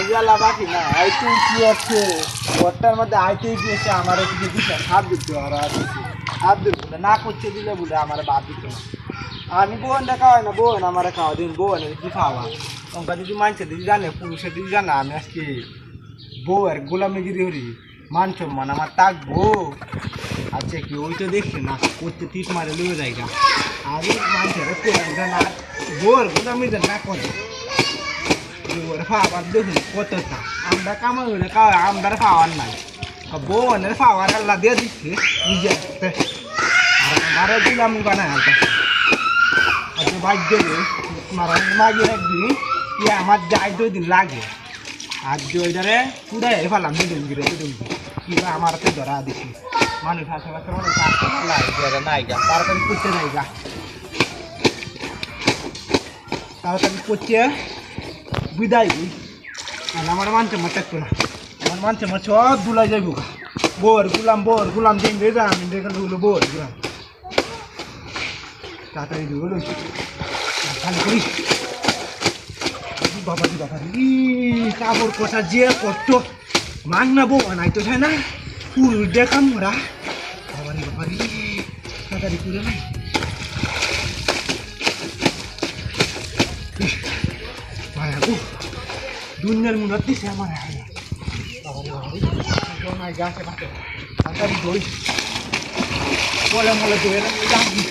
ইয়ালা বাকি না আইতেই কি আছে ওটার মধ্যে আইতেই গিয়েছে আমার এদিকে দিতে হাত দিতে আর হাত দিতে না করছে দিলে বলে আমার বাদ দিত না আমি বোন দেখা হয় না বোন আমার খাওয়া দিন বোন কি খাওয়া ওটা যদি মানছে দিদি জানে পুরুষের দিদি জানা আমি আজকে বউ আর গোলামিগিরি হরি মান সম্মান আমার থাকবো আচ্ছা কি ওই তো দেখছি না করতে টিপ মারে লুয়ে জায়গা আগে মানছে না বউর গোলামি না করে বউর খাওয়ার দেখুন কতটা আমরা কামাই হলে খাওয়া আমরা খাওয়ার নাই বোনের খাওয়ার আল্লাহ দিয়ে দিচ্ছে নিজে আর আমারও দিলাম বানায় আলটা আচ্ছা ভাগ্য মারা মাগি একদিন কি আমার যাই 2 দিন লাগে আর দুইটারে পুরাই ফেলাম দুদিন ঘিরে কিবা আমার হাতে ধরা দিছি মানুষ আশেপাশে মানুষ নাই গা তাড়াতাড়ি করতে নাই গা তাড়াতাড়ি করতে বিদায় হই আর আমার মানছে মা থাকতো না আমার মানছে মা সব দুলাই যাইব গা বোর গুলাম দিন রে আমি দেখেন হলো বোর গুলাম তাড়াতাড়ি দিব খালি করি বাবা কাপড় কষা যে কত মাং না বউ নাই তো না ফুল দেখাম ওরা বাবারি তাড়াতাড়ি করে নাই ভাই আগু দুনিয়ার মুনার দিছে আমার বাবারি গাছে পাতে তাড়াতাড়ি দই বলে মলে দই না লাগি